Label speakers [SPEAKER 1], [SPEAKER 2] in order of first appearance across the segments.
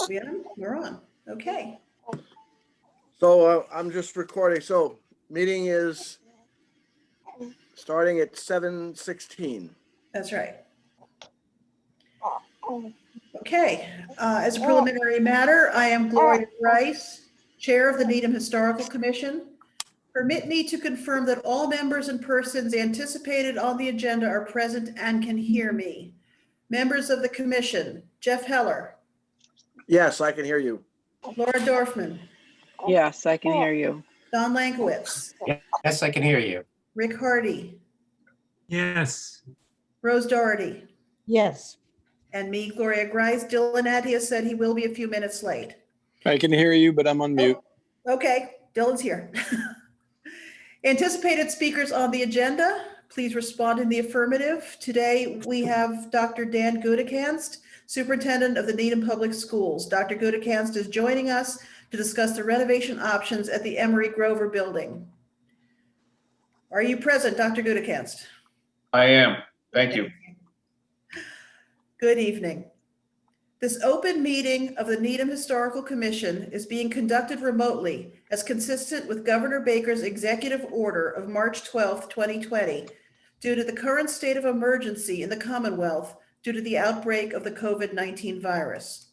[SPEAKER 1] We're on. Okay.
[SPEAKER 2] So I'm just recording. So meeting is starting at 7:16.
[SPEAKER 1] That's right. Okay. As a preliminary matter, I am Gloria Rice, Chair of the Needham Historical Commission. Permit me to confirm that all members and persons anticipated on the agenda are present and can hear me. Members of the commission, Jeff Heller,
[SPEAKER 2] Yes, I can hear you.
[SPEAKER 1] Laura Dorfman,
[SPEAKER 3] Yes, I can hear you.
[SPEAKER 1] Don Lankowitz,
[SPEAKER 4] Yes, I can hear you.
[SPEAKER 1] Rick Hardy,
[SPEAKER 5] Yes.
[SPEAKER 1] Rose Doherty,
[SPEAKER 6] Yes.
[SPEAKER 1] and me, Gloria Grice. Dylan Attia said he will be a few minutes late.
[SPEAKER 7] I can hear you, but I'm on mute.
[SPEAKER 1] Okay, Dylan's here. Anticipated speakers on the agenda, please respond in the affirmative. Today, we have Dr. Dan Gudekanst, Superintendent of the Needham Public Schools. Dr. Gudekanst is joining us to discuss the renovation options at the Emery Grover building. Are you present, Dr. Gudekanst?
[SPEAKER 8] I am. Thank you.
[SPEAKER 1] Good evening. This open meeting of the Needham Historical Commission is being conducted remotely as consistent with Governor Baker's executive order of March 12th, 2020, due to the current state of emergency in the Commonwealth due to the outbreak of the COVID-19 virus.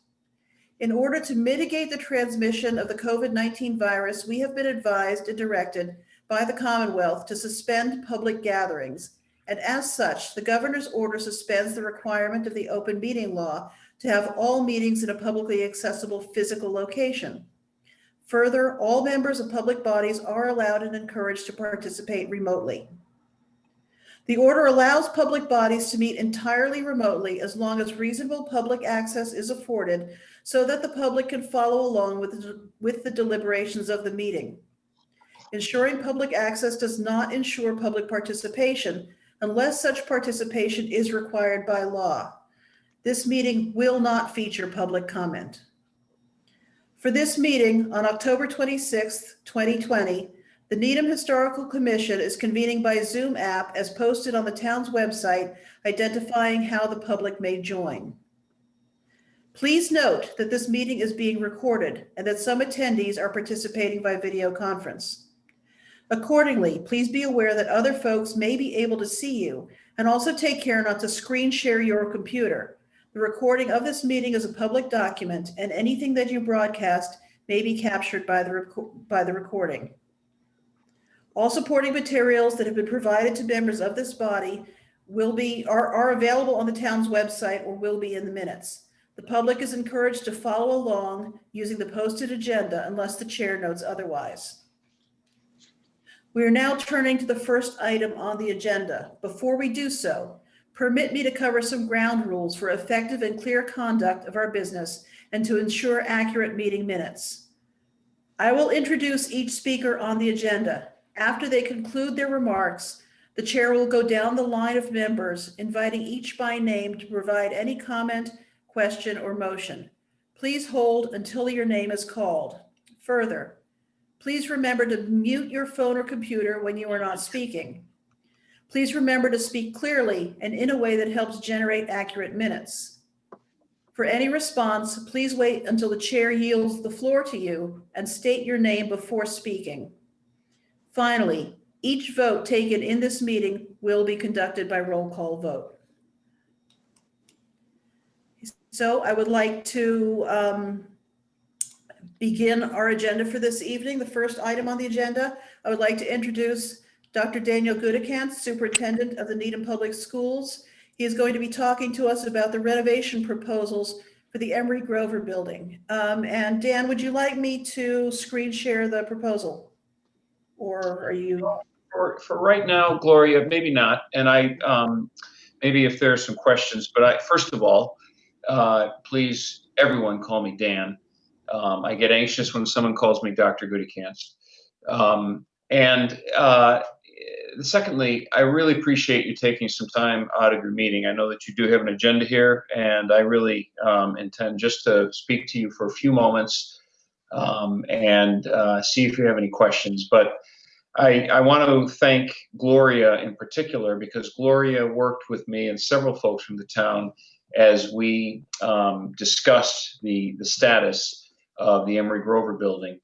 [SPEAKER 1] In order to mitigate the transmission of the COVID-19 virus, we have been advised and directed by the Commonwealth to suspend public gatherings. And as such, the governor's order suspends the requirement of the open meeting law to have all meetings in a publicly accessible physical location. Further, all members of public bodies are allowed and encouraged to participate remotely. The order allows public bodies to meet entirely remotely as long as reasonable public access is afforded so that the public can follow along with the deliberations of the meeting. Ensuring public access does not ensure public participation unless such participation is required by law. This meeting will not feature public comment. For this meeting on October 26th, 2020, the Needham Historical Commission is convening by Zoom app as posted on the town's website, identifying how the public may join. Please note that this meeting is being recorded and that some attendees are participating by video conference. Accordingly, please be aware that other folks may be able to see you, and also take care not to screen share your computer. The recording of this meeting is a public document, and anything that you broadcast may be captured by the recording. All supporting materials that have been provided to members of this body are available on the town's website or will be in the minutes. The public is encouraged to follow along using the posted agenda unless the chair notes otherwise. We are now turning to the first item on the agenda. Before we do so, permit me to cover some ground rules for effective and clear conduct of our business and to ensure accurate meeting minutes. I will introduce each speaker on the agenda. After they conclude their remarks, the chair will go down the line of members, inviting each by name to provide any comment, question, or motion. Please hold until your name is called. Further, please remember to mute your phone or computer when you are not speaking. Please remember to speak clearly and in a way that helps generate accurate minutes. For any response, please wait until the chair yields the floor to you and state your name before speaking. Finally, each vote taken in this meeting will be conducted by roll call vote. So I would like to begin our agenda for this evening. The first item on the agenda, I would like to introduce Dr. Daniel Gudekanst, Superintendent of the Needham Public Schools. He is going to be talking to us about the renovation proposals for the Emery Grover building. And Dan, would you like me to screen share the proposal? Or are you?
[SPEAKER 8] For right now, Gloria, maybe not. And maybe if there's some questions, but first of all, please, everyone call me Dan. I get anxious when someone calls me Dr. Gudekanst. Secondly, I really appreciate you taking some time out of your meeting. I know that you do have an agenda here, and I really intend just to speak to you for a few moments and see if you have any questions. But I want to thank Gloria in particular, because Gloria worked with me and several folks from the town as we discussed the status of the Emory Grover building.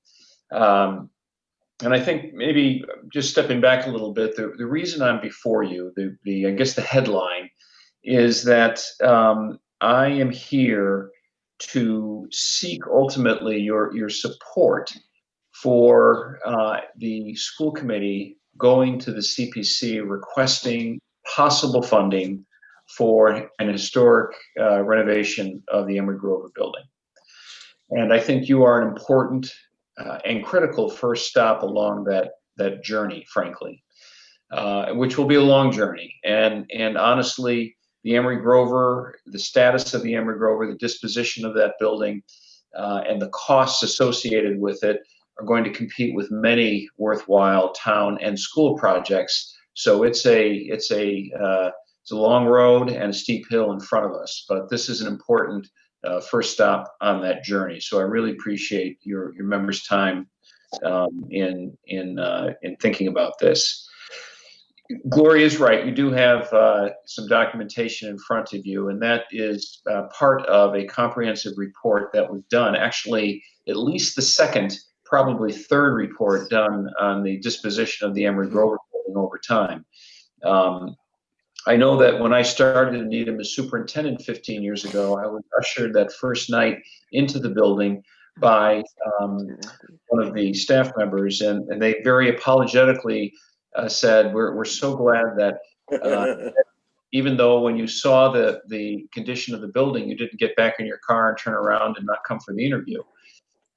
[SPEAKER 8] And I think maybe just stepping back a little bit, the reason I'm before you, I guess the headline is that I am here to seek ultimately your support for the school committee going to the CPC requesting possible funding for an historic renovation of the Emory Grover building. And I think you are an important and critical first stop along that journey, frankly, which will be a long journey. And honestly, the Emory Grover, the status of the Emory Grover, the disposition of that building, and the costs associated with it are going to compete with many worthwhile town and school projects. So it's a long road and a steep hill in front of us, but this is an important first stop on that journey. So I really appreciate your members' time in thinking about this. Gloria is right. You do have some documentation in front of you, and that is part of a comprehensive report that was done. Actually, at least the second, probably third report done on the disposition of the Emory Grover building over time. I know that when I started in Needham as superintendent 15 years ago, I was ushered that first night into the building by one of the staff members, and they very apologetically said, we're so glad that even though when you saw the condition of the building, you didn't get back in your car and turn around and not come for the interview.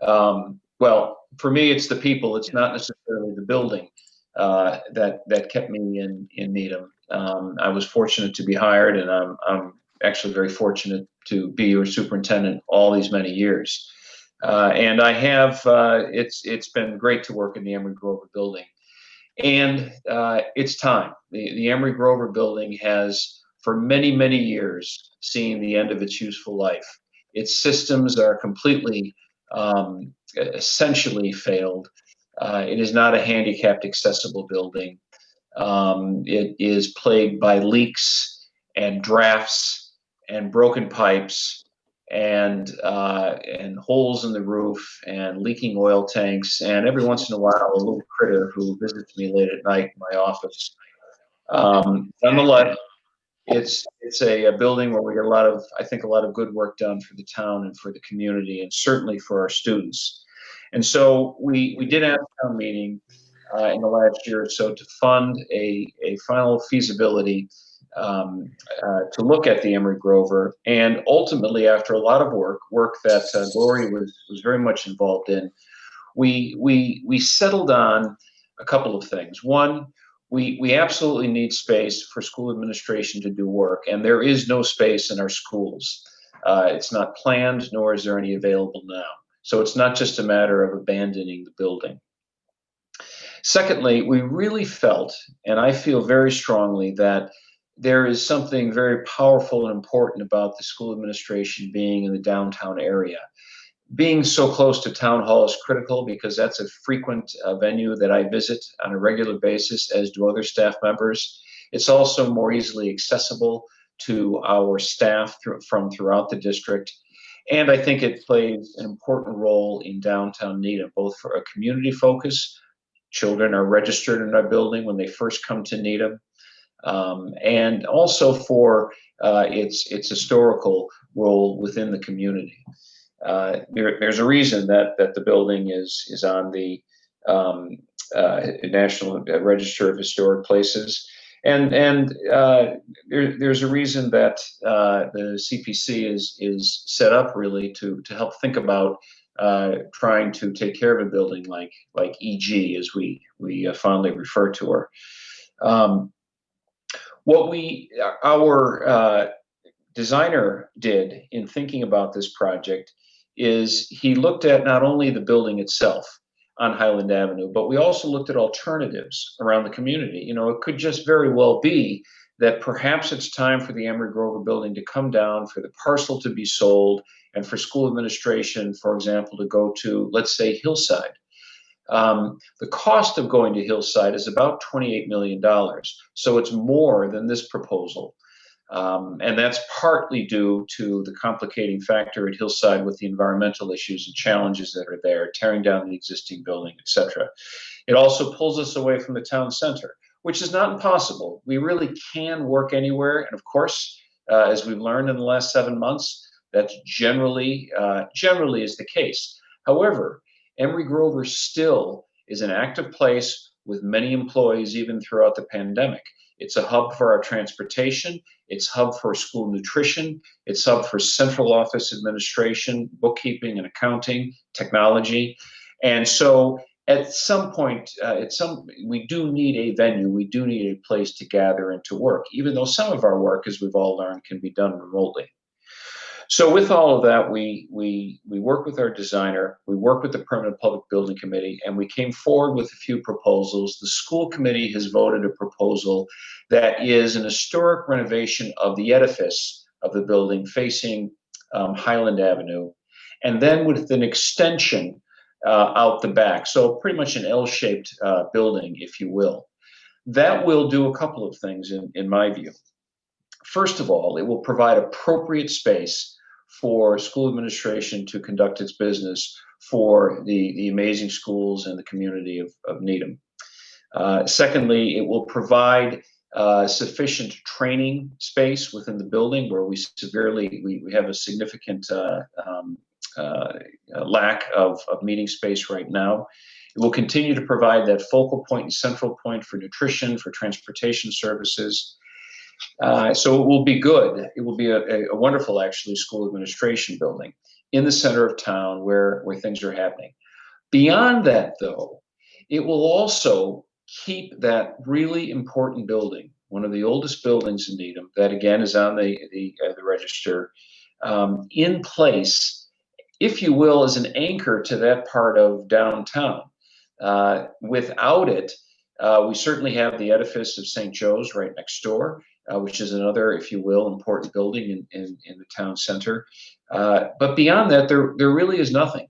[SPEAKER 8] Well, for me, it's the people. It's not necessarily the building that kept me in Needham. I was fortunate to be hired, and I'm actually very fortunate to be your superintendent all these many years. And I have, it's been great to work in the Emory Grover building. And it's time. The Emory Grover building has, for many, many years, seen the end of its useful life. Its systems are completely, essentially failed. It is not a handicapped accessible building. It is plagued by leaks and drafts and broken pipes and holes in the roof and leaking oil tanks, and every once in a while a little critter who visits me late at night in my office. Nonetheless, it's a building where we get I think a lot of good work done for the town and for the community, and certainly for our students. And so we did have a town meeting in the last year or so to fund a final feasibility to look at the Emory Grover. And ultimately, after a lot of work that Gloria was very much involved in, we settled on a couple of things. One, we absolutely need space for school administration to do work, and there is no space in our schools. It's not planned, nor is there any available now. So it's not just a matter of abandoning the building. Secondly, we really felt, and I feel very strongly, that there is something very powerful and important about the school administration being in the downtown area. Being so close to town hall is critical because that's a frequent venue that I visit on a regular basis, as do other staff members. It's also more easily accessible to our staff from throughout the district. And I think it plays an important role in downtown Needham, both for a community focus. Children are registered in our building when they first come to Needham, and also for its historical role within the community. There's a reason that the building is on the National Register of Historic Places, and there's a reason that the CPC is set up really to help think about trying to take care of a building like EG, as we fondly refer to her. What our designer did in thinking about this project is he looked at not only the building itself on Highland Avenue, but we also looked at alternatives around the community. You know, it could just very well be that perhaps it's time for the Emory Grover building to come down, for the parcel to be sold, and for school administration, for example, to go to, let's say, Hillside. The cost of going to Hillside is about $28 million. So it's more than this proposal. And that's partly due to the complicating factor at Hillside with the environmental issues and challenges that are there, tearing down the existing building, et cetera. It also pulls us away from the town center, which is not impossible. We really can work anywhere. And of course, as we've learned in the last 7 months, that's generally is the case. However, Emery Grover still is an active place with many employees even throughout the pandemic. It's a hub for our transportation. It's a hub for school nutrition. It's a hub for central office administration, bookkeeping and accounting, technology. And so at some point, we do need a venue. We do need a place to gather and to work, even though some of our work, as we've all learned, can be done remotely. So with all of that, we work with our designer, we work with the Permanent Public Building Committee, and we came forward with a few proposals. The school committee has voted a proposal that is an historic renovation of the edifice of the building facing Highland Avenue, and then with an extension out the back. So pretty much an L-shaped building, if you will. That will do a couple of things in my view. First of all, it will provide appropriate space for school administration to conduct its business for the amazing schools and the community of Needham. Secondly, it will provide sufficient training space within the building where we have a significant lack of meeting space right now. It will continue to provide that focal point and central point for nutrition, for transportation services. So it will be good. It will be a wonderful, actually, school administration building in the center of town where things are happening. Beyond that, though, it will also keep that really important building, one of the oldest buildings in Needham, that again is on the register, in place, if you will, as an anchor to that part of downtown. Without it, we certainly have the edifice of St. Joe's right next door, which is another, if you will, important building in the town center. But beyond that, there really is nothing.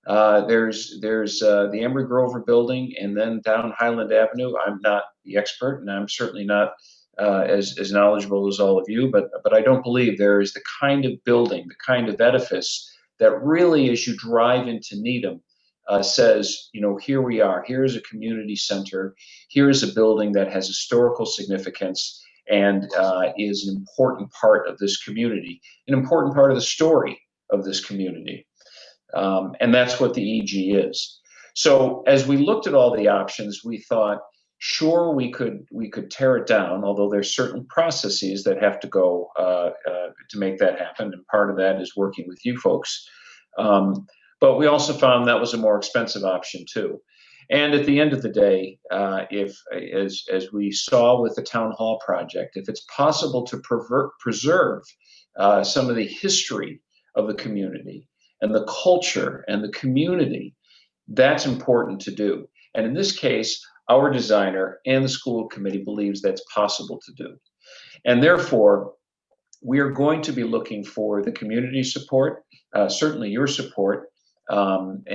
[SPEAKER 8] There's the Emery Grover building, and then down Highland Avenue. I'm not the expert, and I'm certainly not as knowledgeable as all of you, but I don't believe there is the kind of building, the kind of edifice that really, as you drive into Needham, says, you know, here we are. Here is a community center. Here is a building that has historical significance and is an important part of this community, an important part of the story of this community. And that's what the EG is. So as we looked at all the options, we thought, sure, we could tear it down, although there's certain processes that have to go to make that happen. And part of that is working with you folks. But we also found that was a more expensive option too. And at the end of the day, as we saw with the town hall project, if it's possible to preserve some of the history of the community and the culture and the community, that's important to do. And in this case, our designer and the school committee believes that's possible to do. And therefore, we are going to be looking for the community support, certainly your support, and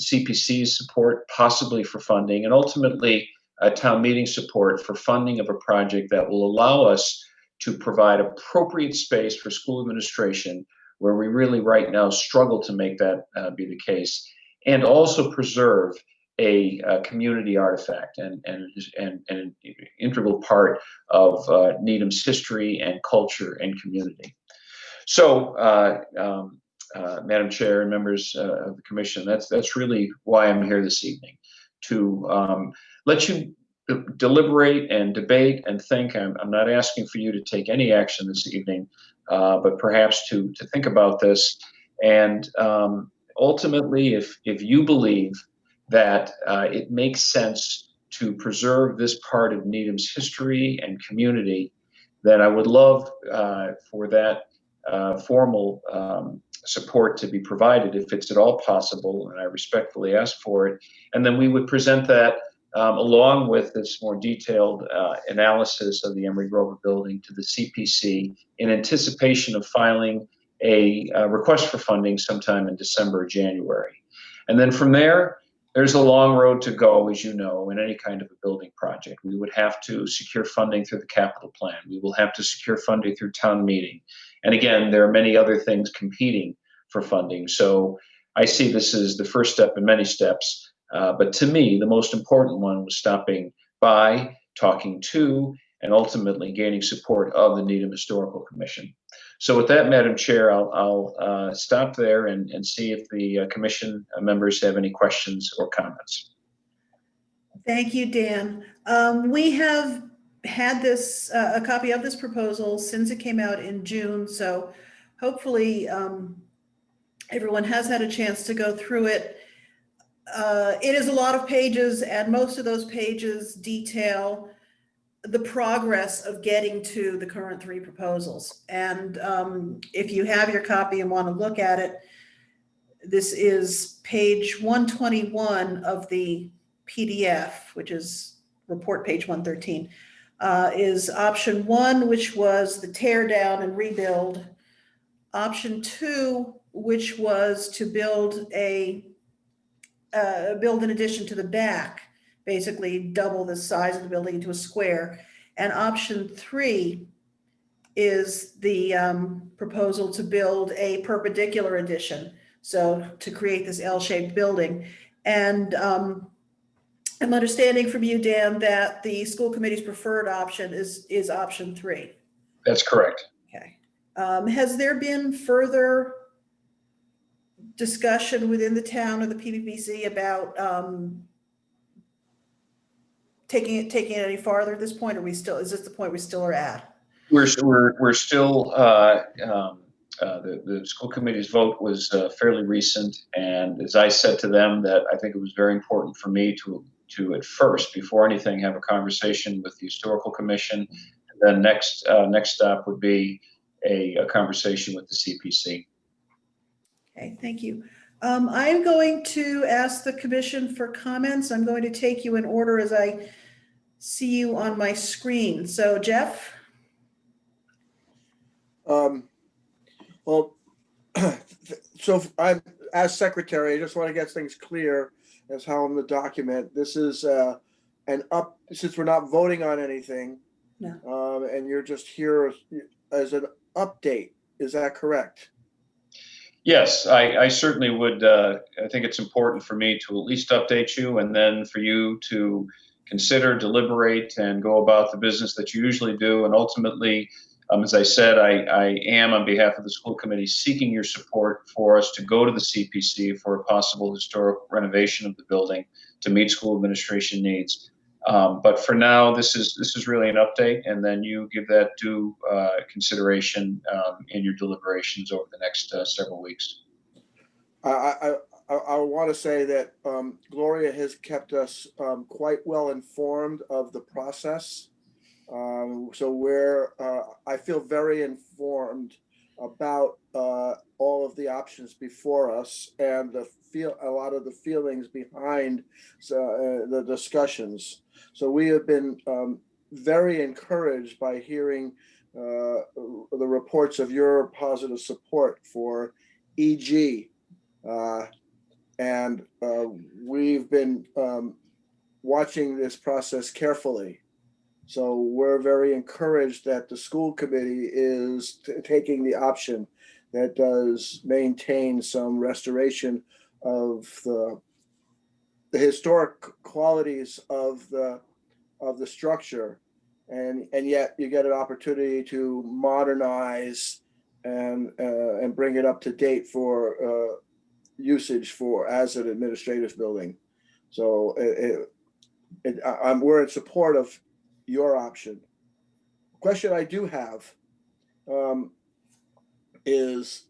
[SPEAKER 8] CPC's support, possibly for funding, and ultimately town meeting support for funding of a project that will allow us to provide appropriate space for school administration, where we really right now struggle to make that be the case, and also preserve a community artifact and an integral part of Needham's history and culture and community. So, Madam Chair and members of the commission, that's really why I'm here this evening, to let you deliberate and debate and think. I'm not asking for you to take any action this evening, but perhaps to think about this. And ultimately, if you believe that it makes sense to preserve this part of Needham's history and community, then I would love for that formal support to be provided, if it's at all possible, and I respectfully ask for it. And then we would present that along with this more detailed analysis of the Emery Grover building to the CPC in anticipation of filing a request for funding sometime in December or January. And then from there, There's a long road to go, as you know, in any kind of a building project. We would have to secure funding through the capital plan. We will have to secure funding through town meeting. And again, there are many other things competing for funding. So I see this as the first step in many steps. But to me, the most important one was stopping by, talking to, and ultimately gaining support of the Needham Historical Commission. So with that, Madam Chair, I'll stop there and see if the commission members have any questions or comments.
[SPEAKER 1] Thank you, Dan. We have had this, a copy of this proposal since it came out in June, so hopefully everyone has had a chance to go through it. It is a lot of pages, and most of those pages detail the progress of getting to the current three proposals. And if you have your copy and want to look at it, this is page 121 of the PDF, which is report page 113, is option 1, which was the tear down and rebuild. Option 2, which was to build an addition to the back, basically double the size of the building into a square. And option 3 is the proposal to build a perpendicular addition, so to create this L-shaped building. And I'm understanding from you, Dan, that the school committee's preferred option is option 3.
[SPEAKER 8] That's correct.
[SPEAKER 1] Okay. Has there been further discussion within the town or the PPPC about taking it any farther at this point? Or is this the point we still are at?
[SPEAKER 8] We're still the school committee's vote was fairly recent, and as I said to them, that I think it was very important for me to at first, before anything, have a conversation with the historical commission. And then next stop would be a conversation with the CPC.
[SPEAKER 1] Okay, thank you. I'm going to ask the commission for comments. I'm going to take you in order as I see you on my screen. So Jeff?
[SPEAKER 2] Well, so I'm, as secretary, I just want to get things clear as how in the document, this is since we're not voting on anything.
[SPEAKER 1] No.
[SPEAKER 2] And you're just here as an update. Is that correct?
[SPEAKER 8] Yes, I certainly would. I think it's important for me to at least update you, and then for you to consider, deliberate, and go about the business that you usually do. And ultimately, as I said, I am, on behalf of the school committee, seeking your support for us to go to the CPC for a possible historic renovation of the building to meet school administration needs. But for now, this is really an update, and then you give that due consideration in your deliberations over the next several weeks.
[SPEAKER 2] I want to say that Gloria has kept us quite well informed of the process. So I feel very informed about all of the options before us and a lot of the feelings behind the discussions. So we have been very encouraged by hearing the reports of your positive support for EG. And we've been watching this process carefully. So we're very encouraged that the school committee is taking the option that does maintain some restoration of the historic qualities of the structure, and yet you get an opportunity to modernize and bring it up to date for usage as an administrative building. So we're in support of your option. Question I do have has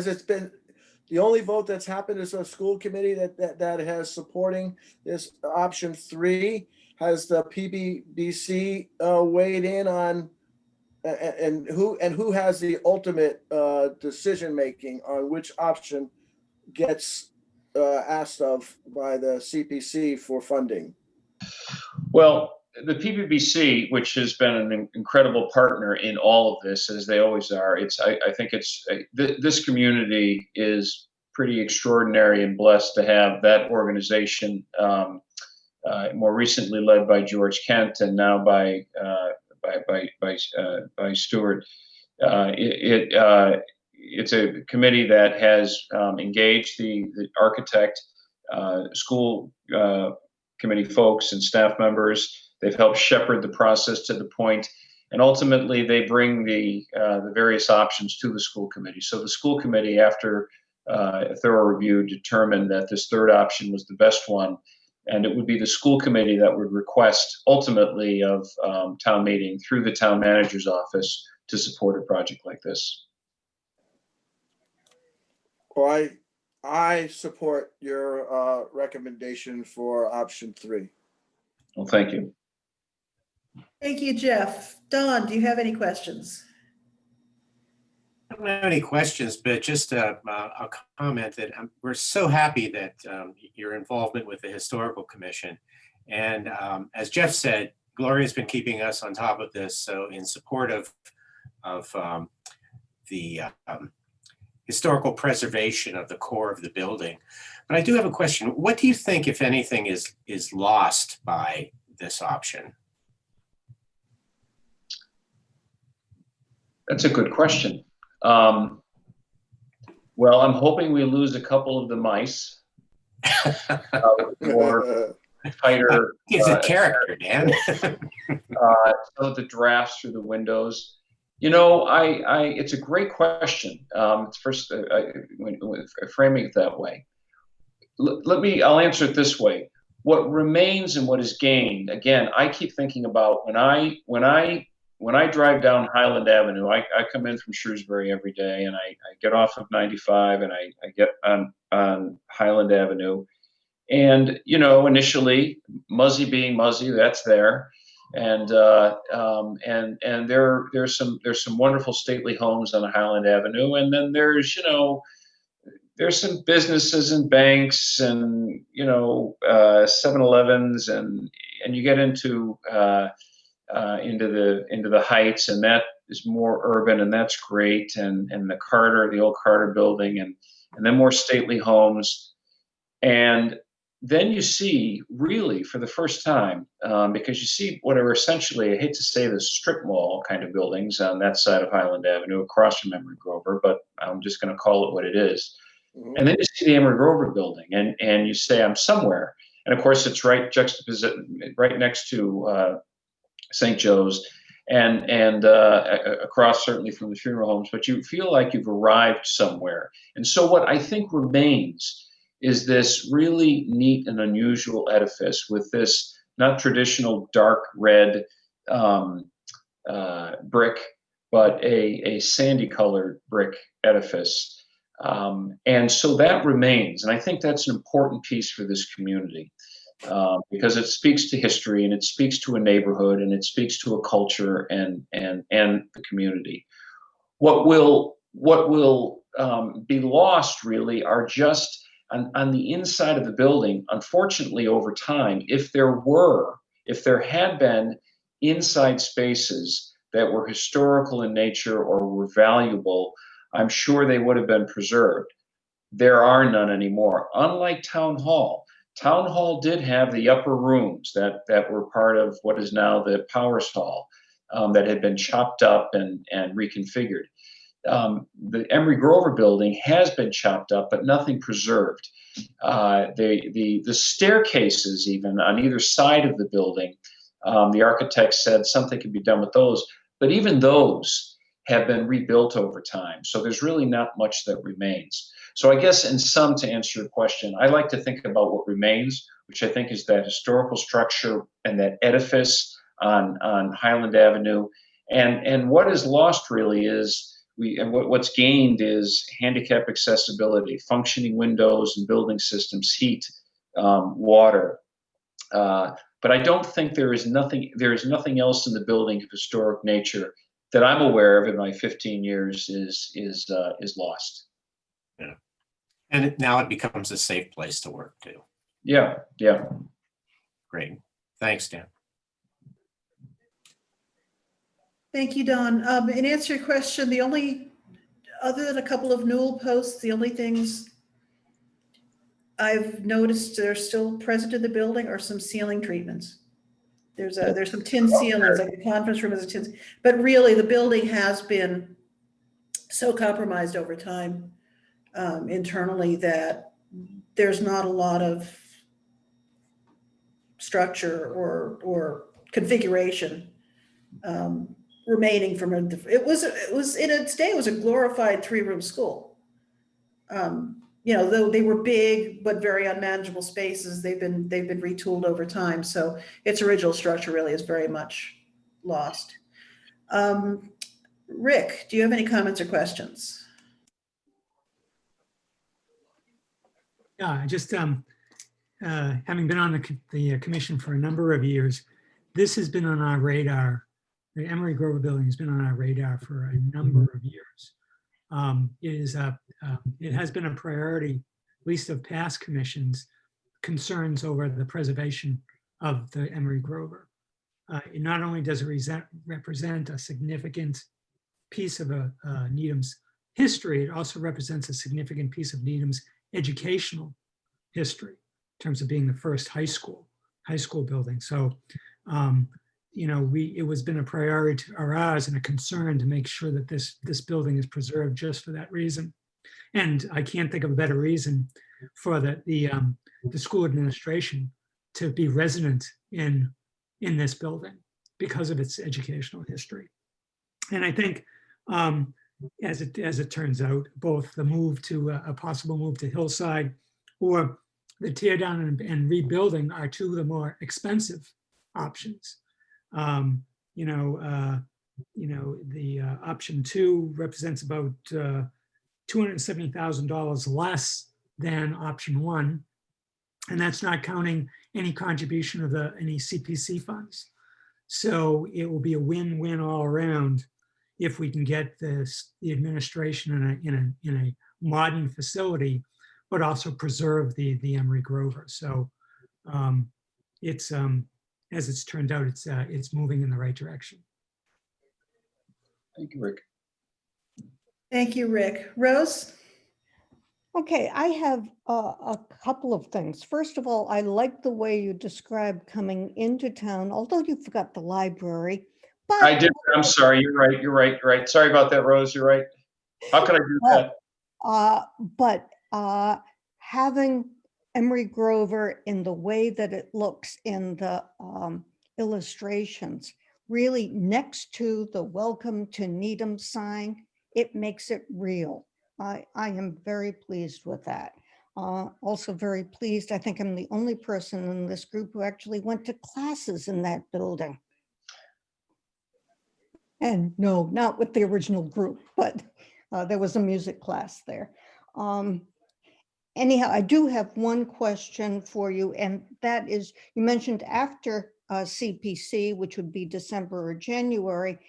[SPEAKER 2] it been the only vote that's happened is a school committee that has supporting this option 3? Has the PBBC weighed in on and who has the ultimate decision making on which option gets asked of by the CPC for funding?
[SPEAKER 8] Well, the PPBC, which has been an incredible partner in all of this, as they always are, I think this community is pretty extraordinary and blessed to have that organization, more recently led by George Kent and now by Stuart. It's a committee that has engaged the architect, school committee folks and staff members. They've helped shepherd the process to the point, and ultimately they bring the various options to the school committee. So the school committee, after a thorough review, determined that this third option was the best one, and it would be the school committee that would request ultimately of town meeting through the town manager's office to support a project like this.
[SPEAKER 2] Well, I support your recommendation for option 3.
[SPEAKER 8] Well, thank you.
[SPEAKER 1] Thank you, Jeff. Don, do you have any questions?
[SPEAKER 4] I don't have any questions, but just a comment that we're so happy that your involvement with the Historical Commission. And as Jeff said, Gloria's been keeping us on top of this. So in support of the historical preservation of the core of the building. But I do have a question. What do you think, if anything, is lost by this option?
[SPEAKER 8] That's a good question. Well, I'm hoping we lose a couple of the mice. Or tighter.
[SPEAKER 4] Gives it character, Dan.
[SPEAKER 8] Some of the drafts through the windows. You know, it's a great question. First, framing it that way. I'll answer it this way. What remains and what is gained, again, I keep thinking about when I drive down Highland Avenue, I come in from Shrewsbury every day, and I get off of 95 and I get on Highland Avenue. And, you know, initially, Muzzy being Muzzy, that's there. And there's some wonderful stately homes on Highland Avenue. And then there's some businesses and banks and, 7-Elevens and you get into the Heights, and that is more urban, and that's great. And the old Carter building, and then more stately homes. And then you see, really, for the first time, because you see what are essentially, I hate to say the strip mall kind of buildings on that side of Highland Avenue across from Emery Grover, but I'm just going to call it what it is. Mm-hmm. And then you see the Emery Grover building, and you say, I'm somewhere. And of course, it's right next to St. Joe's and across certainly from the funeral homes, but you feel like you've arrived somewhere. And so what I think remains is this really neat and unusual edifice with this not traditional dark red brick, but a sandy colored brick edifice. And so that remains. And I think that's an important piece for this community because it speaks to history, and it speaks to a neighborhood, and it speaks to a culture and the community. What will be lost really are just on the inside of the building, unfortunately, over time, if there had been inside spaces that were historical in nature or were valuable, I'm sure they would have been preserved. There are none anymore. Unlike Town Hall. Town Hall did have the upper rooms that were part of what is now the Powers Hall that had been chopped up and reconfigured. The Emery Grover building has been chopped up, but nothing preserved. The staircases, even on either side of the building, the architect said something could be done with those, but even those have been rebuilt over time. So there's really not much that remains. So I guess in sum, to answer your question, I like to think about what remains, which I think is that historical structure and that edifice on Highland Avenue. And what is lost really is what's gained is handicap accessibility, functioning windows and building systems, heat, water. But I don't think there is nothing else in the building of historic nature that I'm aware of in my 15 years is lost.
[SPEAKER 4] Yeah. And now it becomes a safe place to work too.
[SPEAKER 8] Yeah.
[SPEAKER 4] Great. Thanks, Dan.
[SPEAKER 1] Thank you, Don. In answer to your question, the only, other than a couple of Newell posts, the only things I've noticed there's still present in the building are some ceiling treatments. There's some tin ceilings, like the conference room is a tin, but really the building has been so compromised over time internally that there's not a lot of structure or configuration remaining from it. It was in its day, it was a glorified 3-room school. Though they were big but very unmanageable spaces, they've been retooled over time. So its original structure really is very much lost. Rick, do you have any comments or questions?
[SPEAKER 5] Yeah, I just having been on the commission for a number of years, this has been on our radar. The Emery Grover building has been on our radar for a number of years. It has been a priority, at least of past commissions, concerns over the preservation of the Emery Grover. It not only does it represent a significant piece of Needham's history, it also represents a significant piece of Needham's educational history in terms of being the first high school building. So, it was been a priority to ours and a concern to make sure that this building is preserved just for that reason. And I can't think of a better reason for the school administration to be resident in this building because of its educational history. And I think, as it turns out, both the move to a possible move to Hillside or the tear down and rebuilding are two of the more expensive options. The option 2 represents about $270,000 less than option 1, and that's not counting any contribution of any CPC funds. So it will be a win-win all around if we can get the administration in a modern facility, but also preserve the Emery Grover. So as it's turned out, it's moving in the right direction.
[SPEAKER 8] Thank you, Rick.
[SPEAKER 1] Thank you, Rick. Rose?
[SPEAKER 6] Okay, I have a couple of things. First of all, I like the way you described coming into town, although you forgot the library. But
[SPEAKER 8] I did. I'm sorry. You're right. Sorry about that, Rose. You're right. How could I do that?
[SPEAKER 6] But having Emery Grover in the way that it looks in the illustrations, really next to the Welcome to Needham sign, it makes it real. I am very pleased with that. Also very pleased, I think I'm the only person in this group who actually went to classes in that building. And no, not with the original group, but there was a music class there. Anyhow, I do have one question for you, and that is, you mentioned after CPC, which would be December or January,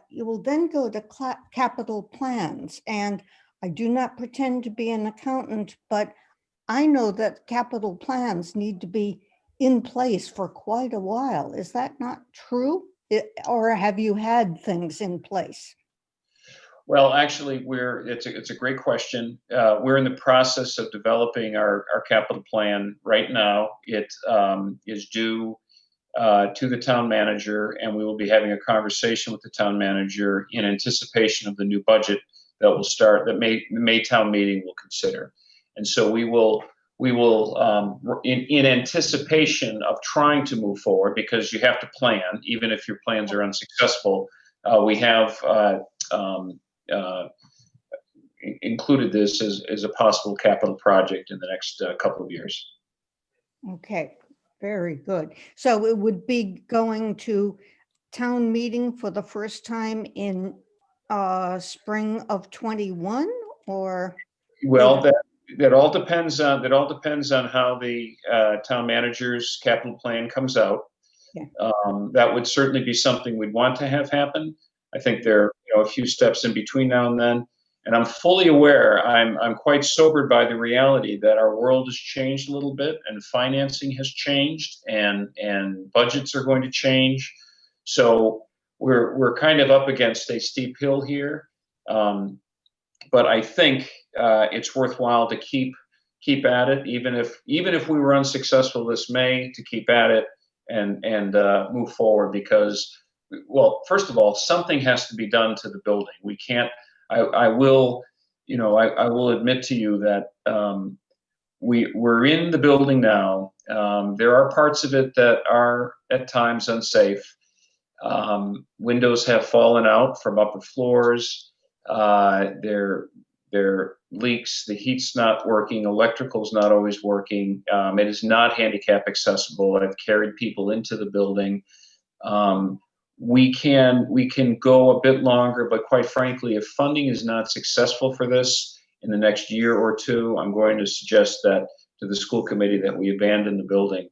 [SPEAKER 6] you will then go to capital plans. And I do not pretend to be an accountant, but I know that capital plans need to be in place for quite a while. Is that not true? Or have you had things in place?
[SPEAKER 8] Well, actually, it's a great question. We're in the process of developing our capital plan right now. It is due to the town manager, and we will be having a conversation with the town manager in anticipation of the new budget that will start, that May town meeting will consider. And so we will in anticipation of trying to move forward, because you have to plan, even if your plans are unsuccessful. We have included this as a possible capital project in the next couple of years.
[SPEAKER 6] Okay, very good. So it would be going to town meeting for the first time in spring of 21, or?
[SPEAKER 8] Well, that all depends on how the town manager's capital plan comes out.
[SPEAKER 6] Yeah.
[SPEAKER 8] That would certainly be something we'd want to have happen. I think there are a few steps in between now and then, and I'm fully aware. I'm quite sobered by the reality that our world has changed a little bit, and financing has changed, and budgets are going to change. So we're kind of up against a steep hill here, but I think it's worthwhile to keep keep at it, even if we were unsuccessful this May, to keep at it and move forward, because, well, first of all, something has to be done to the building. We can't. I will admit to you that we're in the building now. There are parts of it that are at times unsafe. Windows have fallen out from upper floors. There leaks. The heat's not working. Electrical's not always working. It is not handicap accessible. I've carried people into the building. We can go a bit longer, but quite frankly, if funding is not successful for this in the next year or two, I'm going to suggest that to the school committee that we abandon the building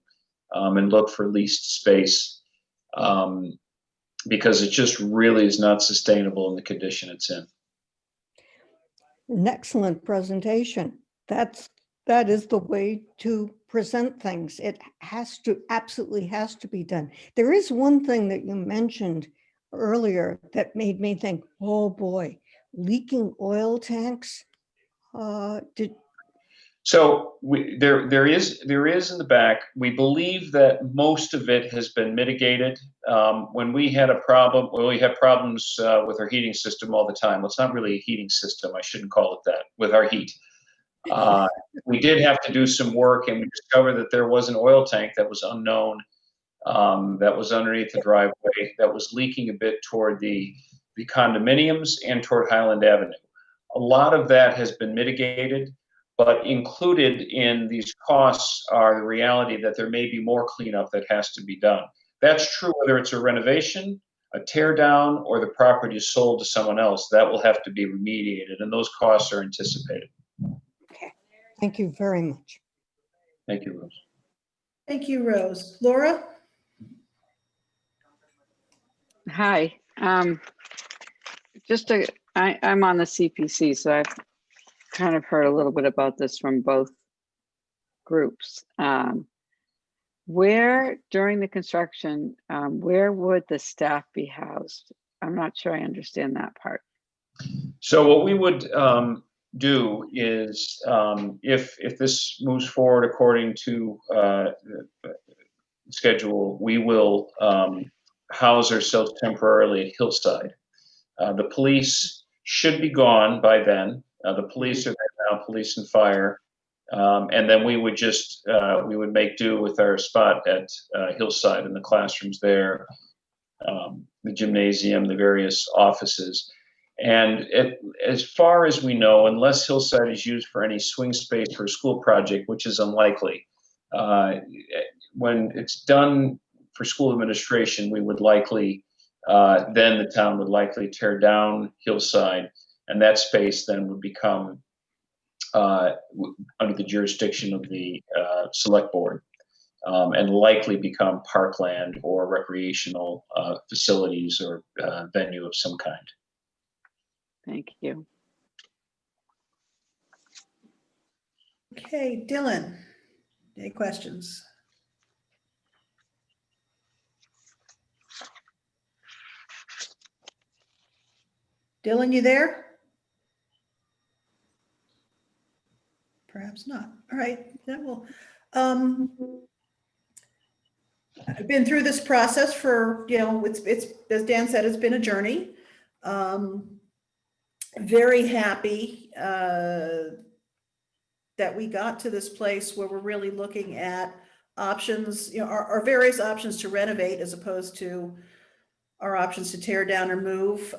[SPEAKER 8] and look for leased space, because it just really is not sustainable in the condition it's in.
[SPEAKER 6] An excellent presentation. That is the way to present things. It absolutely has to be done. There is one thing that you mentioned earlier that made me think, oh boy, leaking oil tanks.
[SPEAKER 8] So there is in the back. We believe that most of it has been mitigated. When we had we have problems with our heating system all the time. Well, it's not really a heating system. I shouldn't call it that. With our heat, we did have to do some work, and we discovered that there was an oil tank that was unknown, that was underneath the driveway, that was leaking a bit toward the condominiums and toward Highland Avenue. A lot of that has been mitigated. But included in these costs are the reality that there may be more cleanup that has to be done. That's true whether it's a renovation, a tear down, or the property is sold to someone else. That will have to be remediated, and those costs are anticipated.
[SPEAKER 6] Okay, thank you very much.
[SPEAKER 8] Thank you, Rose.
[SPEAKER 1] Thank you, Rose. Laura?
[SPEAKER 3] Hi. I'm on the CPC, so I've kind of heard a little bit about this from both groups. Where during the construction, where would the staff be housed? I'm not sure I understand that part.
[SPEAKER 8] So what we would do is, if this moves forward according to the schedule, we will house ourselves temporarily at Hillside. The police should be gone by then. The police are there now, police and fire. And then we would just, we would make do with our spot at Hillside and the classrooms there, the gymnasium, the various offices. And as far as we know, unless Hillside is used for any swing space for a school project, which is unlikely, when it's done for school administration, we would likely, then the town would likely tear down Hillside, and that space then would become under the jurisdiction of the select board, and likely become parkland or recreational facilities or venue of some kind.
[SPEAKER 3] Thank you.
[SPEAKER 1] Okay, Dylan, any questions? Dylan, you there? Perhaps not. All right, then we'll, I've been through this process for, it's, as Dan said, it's been a journey. Very happy that we got to this place where we're really looking at options, our various options to renovate as opposed to our options to tear down or move.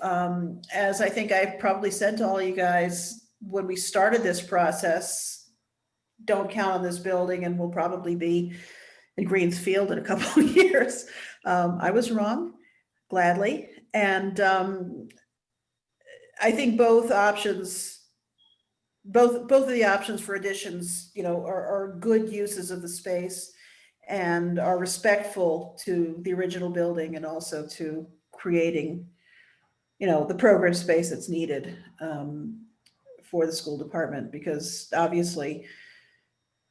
[SPEAKER 1] As I think I probably said to all you guys when we started this process, don't count on this building and we'll probably be in Greens Field in a couple of years. I was wrong, gladly. And I think both options, both of the options for additions, are good uses of the space and are respectful to the original building and also to creating, the program space that's needed for the school department, because obviously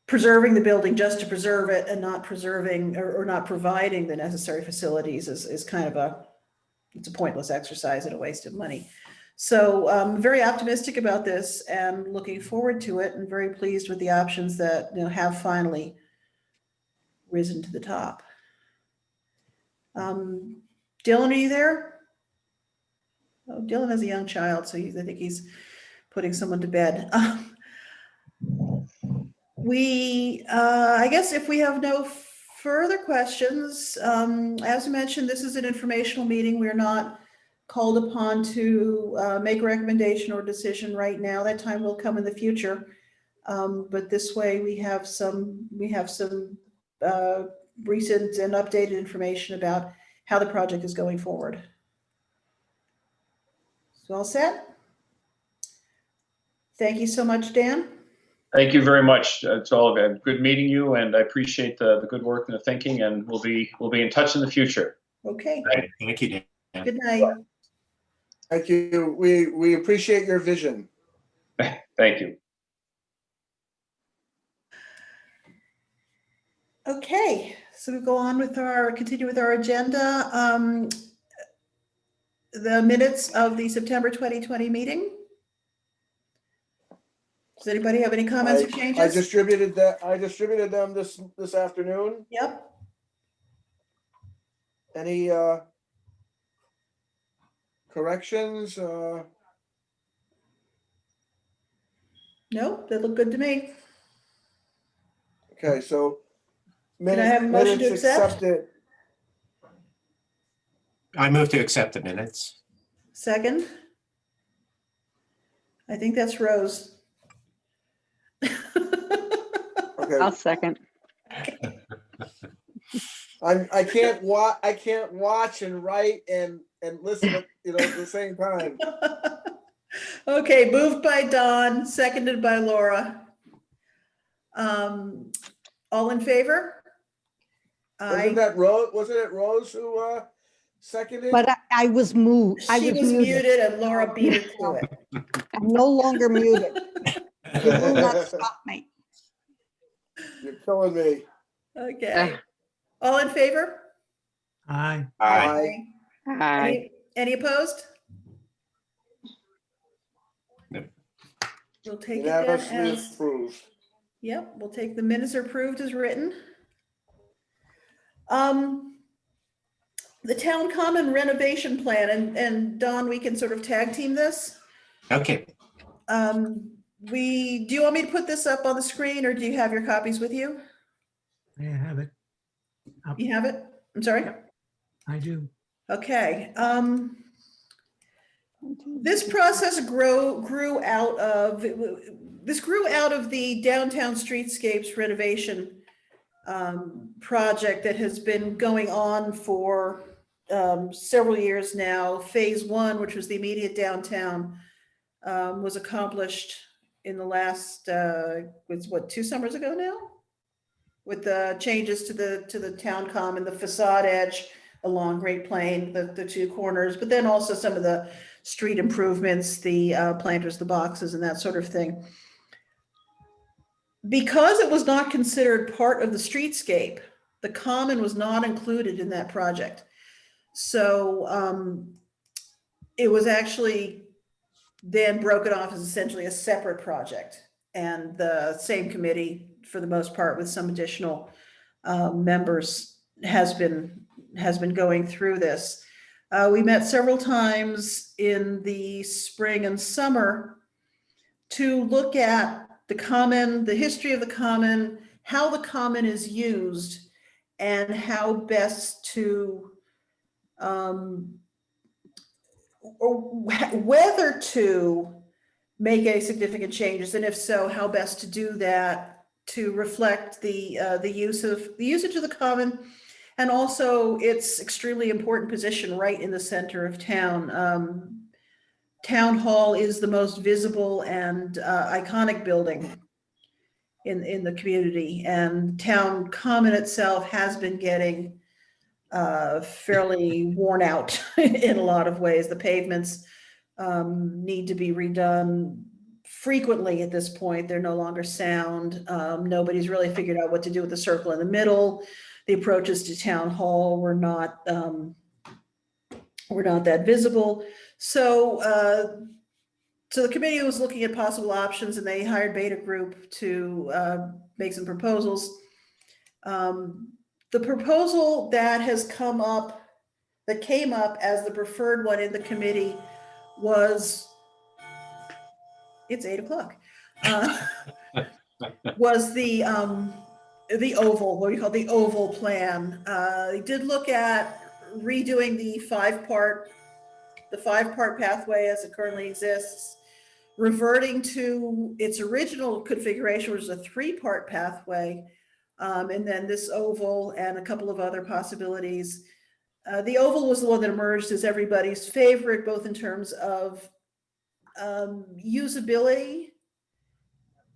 [SPEAKER 1] preserving the building just to preserve it and not preserving or not providing the necessary facilities is kind of it's a pointless exercise and a waste of money. So I'm very optimistic about this and looking forward to it, and very pleased with the options that, have finally risen to the top. Dylan, are you there? Oh, Dylan has a young child, so I think he's putting someone to bed. I guess if we have no further questions, as mentioned, this is an informational meeting. We're not called upon to make a recommendation or decision right now. That time will come in the future. But this way we have some recent and updated information about how the project is going forward. So all set? Thank you so much, Dan.
[SPEAKER 8] Thank you very much. It's all good meeting you, and I appreciate the good work and the thinking, and we'll be in touch in the future.
[SPEAKER 1] Okay,
[SPEAKER 4] Thank you, Dan.
[SPEAKER 1] good night.
[SPEAKER 2] Thank you. We appreciate your vision.
[SPEAKER 8] Thank you.
[SPEAKER 1] Okay, so we go on with continue with our agenda. The minutes of the September 2020 meeting. Does anybody have any comments or
[SPEAKER 2] I
[SPEAKER 1] changes?
[SPEAKER 2] distributed them this afternoon.
[SPEAKER 1] Yep,
[SPEAKER 2] Any corrections?
[SPEAKER 1] no, they look good to me.
[SPEAKER 2] Okay, so
[SPEAKER 1] Can I have a motion to
[SPEAKER 2] minutes
[SPEAKER 1] accept?
[SPEAKER 2] accepted.
[SPEAKER 4] I move to accept the minutes.
[SPEAKER 1] Second? I think that's Rose.
[SPEAKER 2] Okay,
[SPEAKER 3] I'll second.
[SPEAKER 2] I can't watch and write and listen at the same time.
[SPEAKER 1] Okay, moved by Don, seconded by Laura. All in favor?
[SPEAKER 2] Wasn't it Rose who seconded?
[SPEAKER 6] But I was moved. I
[SPEAKER 1] She was muted and Laura beat her to it.
[SPEAKER 6] I'm no longer muted. You will not stop me.
[SPEAKER 2] You're killing me.
[SPEAKER 1] Okay. All in favor?
[SPEAKER 5] Aye.
[SPEAKER 2] Aye.
[SPEAKER 3] Aye.
[SPEAKER 1] Any opposed?
[SPEAKER 4] No.
[SPEAKER 1] We'll take it then
[SPEAKER 2] Unanimously
[SPEAKER 1] as,
[SPEAKER 2] approved.
[SPEAKER 1] yep, we'll take the minutes are approved as written. The town common renovation plan, and Don, we can sort of tag team this.
[SPEAKER 4] Okay.
[SPEAKER 1] Do you want me to put this up on the screen, or do you have your copies with you?
[SPEAKER 5] I have it.
[SPEAKER 1] You have it? I'm sorry?
[SPEAKER 5] I do.
[SPEAKER 1] Okay. This process grew out of the downtown streetscapes renovation project that has been going on for several years now. Phase one, which was the immediate downtown, was accomplished in the last, was what, 2 summers ago now? With the changes to the town common, the facade edge along Great Plain, the 2 corners, but then also some of the street improvements, the planters, the boxes, and that sort of thing. Because it was not considered part of the streetscape, the common was not included in that project. So it was actually then broken off as essentially a separate project. And the same committee, for the most part, with some additional members, has been going through this. We met several times in the spring and summer to look at the common, the history of the common, how the common is used, and how best to, or whether to make any significant changes, and if so, how best to do that to reflect the usage of the common, and also its extremely important position right in the center of town. Town Hall is the most visible and iconic building in the community, and Town Common itself has been getting fairly worn out in a lot of ways. The pavements need to be redone frequently at this point. They're no longer sound. Nobody's really figured out what to do with the circle in the middle. The approaches to Town Hall were not We're not that visible. So, so the committee was looking at possible options and they hired Beta Group to make some proposals. The proposal that has come up, that came up as the preferred one in the committee was, it's 8 o'clock, was the oval, what we call the oval plan. They did look at redoing the five-part pathway as it currently exists, reverting to its original configuration, which was a three-part pathway, and then this oval and a couple of other possibilities. The oval was the one that emerged as everybody's favorite, both in terms of usability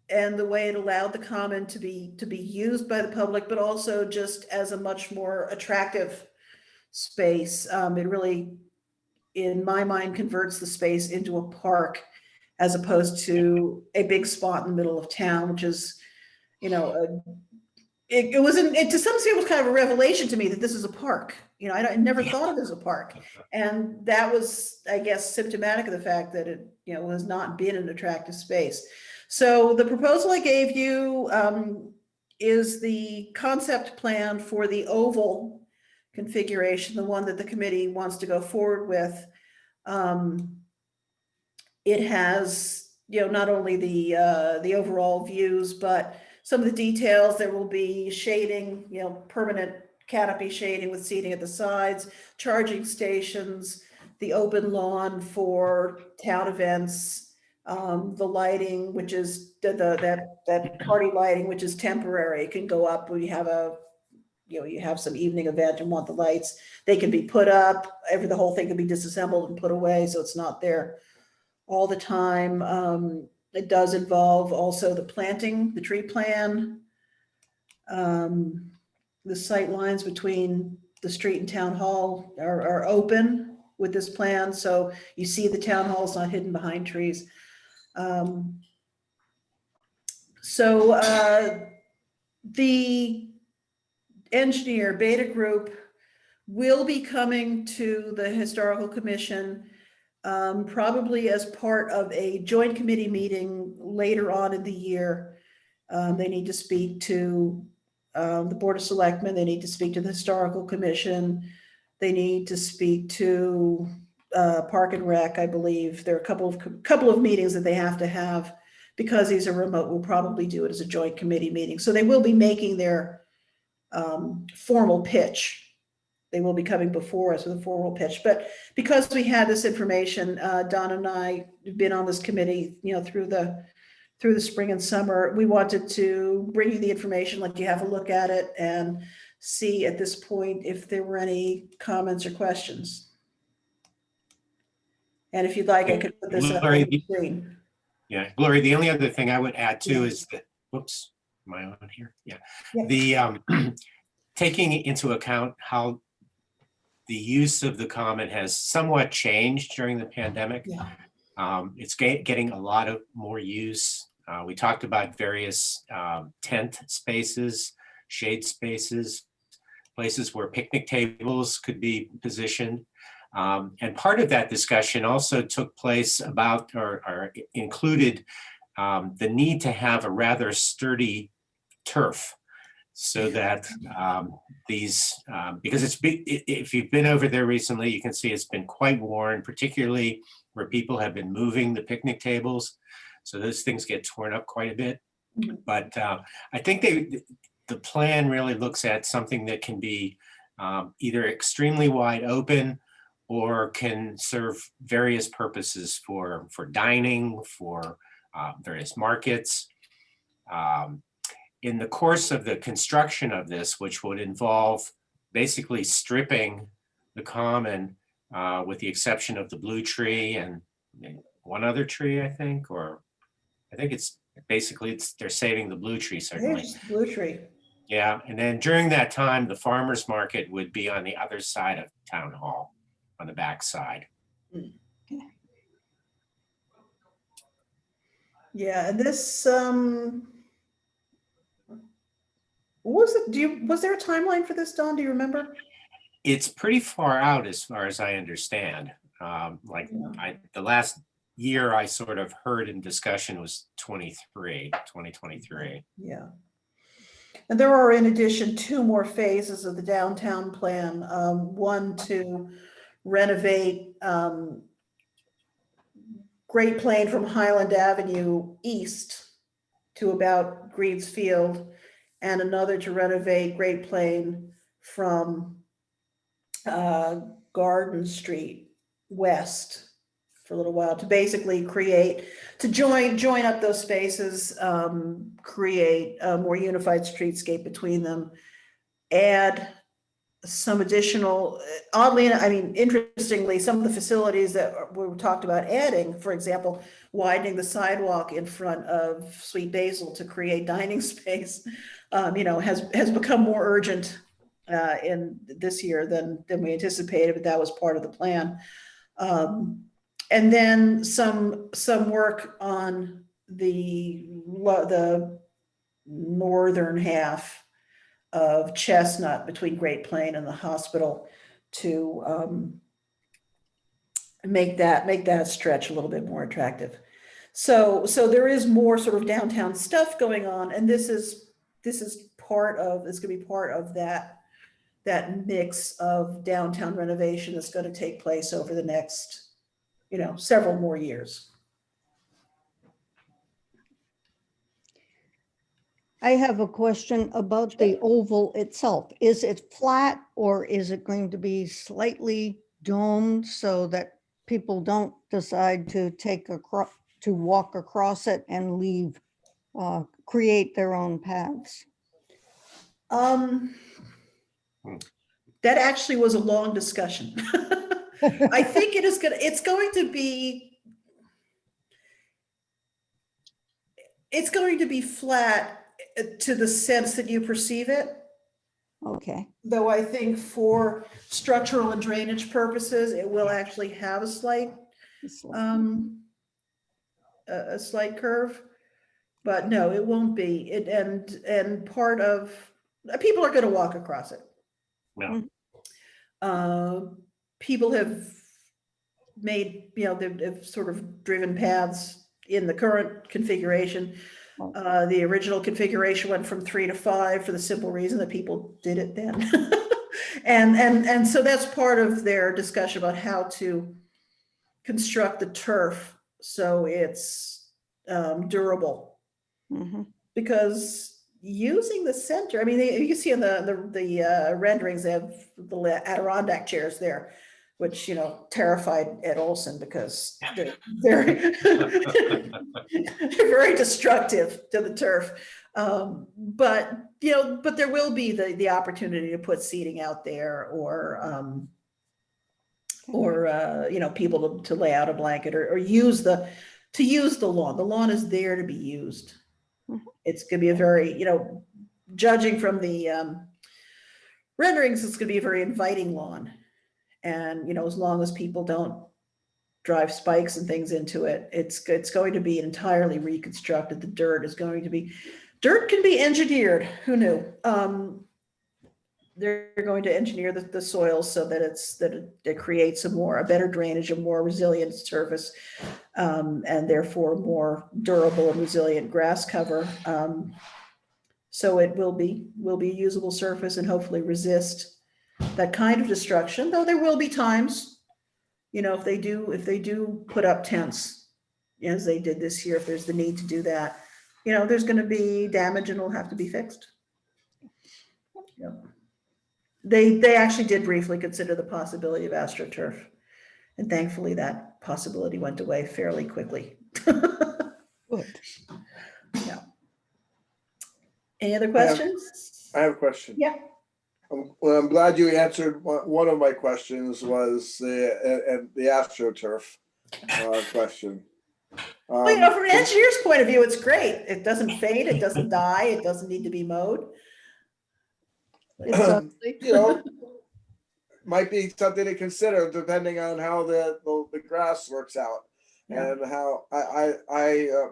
[SPEAKER 1] and the way it allowed the common to be used by the public, but also just as a much more attractive space. It really, in my mind, converts the space into a park as opposed to a big spot in the middle of town, which is, you know, it wasn't, it to some extent was kind of a revelation to me that this is a park. You know, I never thought of it as a park. And that was, I guess, symptomatic of the fact that it, you know, has not been an attractive space. So the proposal I gave you is the concept plan for the oval configuration, the one that the committee wants to go forward with. It has, you know, not only the overall views, but some of the details. There will be shading, you know, permanent canopy shading with seating at the sides, charging stations, the open lawn for town events, the lighting, which is that party lighting, which is temporary. It can go up when you have you have some evening event and want the lights. They can be put up. The whole thing can be disassembled and put away, so it's not there all the time. It does involve also the planting, the tree plan, the sight lines between the street and town hall are open with this plan. So you see the town hall is not hidden behind trees. The engineer, Beta Group, will be coming to the Historical Commission probably as part of a joint committee meeting later on in the year. They need to speak to the Board of Selectmen. They need to speak to the Historical Commission. They need to speak to Park and Rec, I believe. There are a couple of meetings that they have to have. Because these are remote, we'll probably do it as a joint committee meeting. So they will be making their formal pitch. They will be coming before us with a formal pitch. But because we had this information, Don and I have been on this committee, you know, through the spring and summer. We wanted to bring you the information, let you have a look at it, and see at this point if there were any comments or questions. And if you'd like, I could put this up on the screen.
[SPEAKER 4] Yeah, Gloria, the only other thing I would add too is that, whoops, am I on here? Yeah. The taking into account how the use of the common has somewhat changed during the pandemic. It's getting a lot of more use. We talked about various tent spaces, shade spaces, places where picnic tables could be positioned. And part of that discussion also took place about or included the need to have a rather sturdy turf so that because if you've been over there recently, you can see it's been quite worn, particularly where people have been moving the picnic tables. So those things get torn up quite a bit. But I think the plan really looks at something that can be either extremely wide open or can serve various purposes for dining, for various markets. In the course of the construction of this, which would involve basically stripping the common with the exception of the blue tree and one other tree, I think, or I think it's basically they're saving the blue tree certainly.
[SPEAKER 1] There's blue tree.
[SPEAKER 4] Yeah, and then during that time, the farmer's market would be on the other side of town hall, on the back side.
[SPEAKER 1] Yeah, and this was there a timeline for this, Don? Do you remember?
[SPEAKER 4] It's pretty far out as far as I understand. The last year I sort of heard in discussion was 2023.
[SPEAKER 1] Yeah. And there are, in addition, 2 more phases of the downtown plan. One to renovate Great Plain from Highland Avenue east to about Greaves Field, and another to renovate Great Plain from Garden Street west for a little while, to basically join up those spaces, create a more unified streetscape between them, add some additional, interestingly, some of the facilities that we talked about adding, for example, widening the sidewalk in front of Sweet Basil to create dining space, has become more urgent in this year than we anticipated, but that was part of the plan. And then some work on the northern half of Chestnut between Great Plain and the hospital to make that stretch a little bit more attractive. So there is more sort of downtown stuff going on, and this is going to be part of that mix of downtown renovation that's going to take place over the next, several more years.
[SPEAKER 6] I have a question about the oval itself. Is it flat or is it going to be slightly domed so that people don't decide to walk across it and leave, create their own paths?
[SPEAKER 1] That actually was a long discussion. I think it's going to be flat to the sense that you perceive it.
[SPEAKER 6] Okay.
[SPEAKER 1] Though I think for structural and drainage purposes, it will actually have a slight curve, but no, it won't be. And part of, people are going to walk across it.
[SPEAKER 4] Yeah.
[SPEAKER 1] People have made, they've sort of driven paths in the current configuration. The original configuration went from 3 to 5 for the simple reason that people did it then. and so that's part of their discussion about how to construct the turf so it's durable.
[SPEAKER 6] Mm-hmm.
[SPEAKER 1] Because using the center, you see in the renderings, they have the Adirondack chairs there, which, terrified Ed Olson because they're very, they're very destructive to the turf. But there will be the opportunity to put seating out there, or people to lay out a blanket or use the lawn. The lawn is there to be used. It's going to be a very, judging from the renderings, it's going to be a very inviting lawn. And, as long as people don't drive spikes and things into it, it's going to be entirely reconstructed. The dirt can be engineered. Who knew? They're going to engineer the soil so that it creates a better drainage, a more resilient surface, and therefore more durable and resilient grass cover. So it will be a usable surface and hopefully resist that kind of destruction, though there will be times, if they do put up tents, as they did this year, if there's the need to do that, there's going to be damage and it'll have to be fixed. They actually did briefly consider the possibility of AstroTurf, and thankfully that possibility went away fairly quickly.
[SPEAKER 6] Good.
[SPEAKER 1] Yeah. Any other questions?
[SPEAKER 2] I have a question.
[SPEAKER 1] Yeah.
[SPEAKER 2] Well, I'm glad you answered one of my questions, was the AstroTurf question.
[SPEAKER 1] Well, from an engineer's point of view, it's great. It doesn't fade, it doesn't die, it doesn't need to be mowed.
[SPEAKER 2] Might be something to consider depending on how the grass works out. Yeah. And how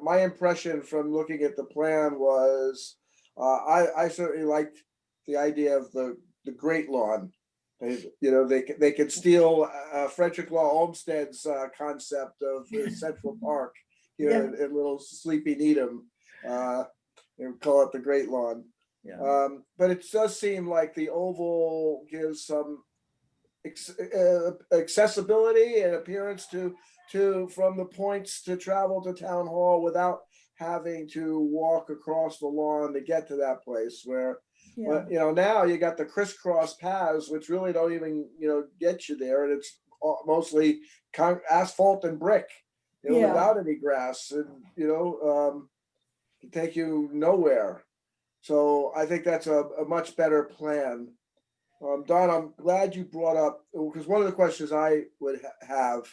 [SPEAKER 2] my impression from looking at the plan was, I certainly liked the idea of the great lawn They could steal Frederick Law Olmsted's concept of Central Park here in little sleepy Needham. Call it the Great Lawn.
[SPEAKER 1] Yeah.
[SPEAKER 2] But it does seem like the Oval gives some accessibility and appearance to from the points to travel to Town Hall without having to walk across the lawn to get to that place where,
[SPEAKER 1] Yeah.
[SPEAKER 2] now you got the crisscross paths, which really don't even, get you there. And it's mostly asphalt and brick,
[SPEAKER 1] Yeah.
[SPEAKER 2] without any grass and, can take you nowhere. So I think that's a much better plan. Don, I'm glad you brought up, because one of the questions I would have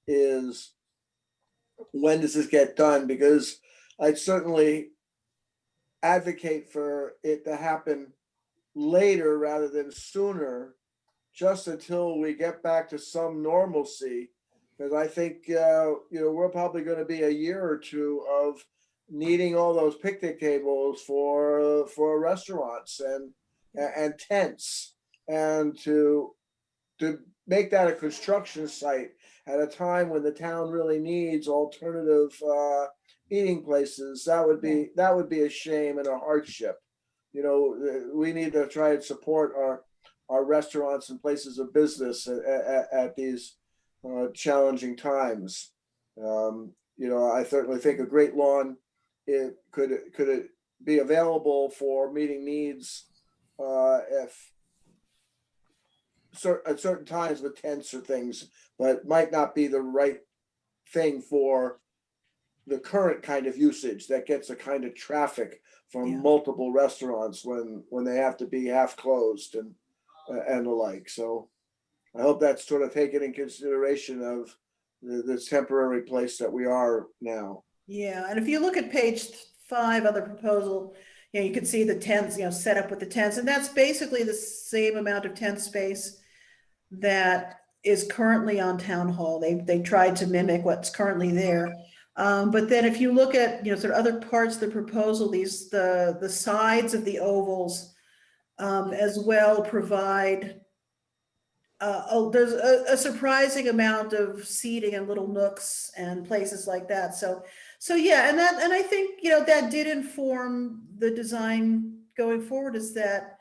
[SPEAKER 2] is, when does this get done? Because I'd certainly advocate for it to happen later rather than sooner, just until we get back to some normalcy. Because I think, we're probably going to be a year or two of needing all those picnic tables for restaurants and tents, and to make that a construction site at a time when the town really needs alternative eating places. That would be a shame and a hardship. We need to try and support our restaurants and places of business at these challenging times. I certainly think a Great Lawn, could it be available for meeting needs if at certain times with tents or things, but might not be the right thing for the current kind of usage that gets a kind of traffic from
[SPEAKER 1] Yeah.
[SPEAKER 2] multiple restaurants when they have to be half closed and the like. So I hope that's sort of taken in consideration of this temporary place that we are now.
[SPEAKER 1] Yeah, and if you look at page 5 of the proposal, you can see the tents, set up with the tents, and that's basically the same amount of tent space that is currently on Town Hall. They tried to mimic what's currently there. But then if you look at, sort of other parts of the proposal, the sides of the ovals as well provide, there's a surprising amount of seating and little nooks and places like that. So yeah, and I think, that did inform the design going forward, is that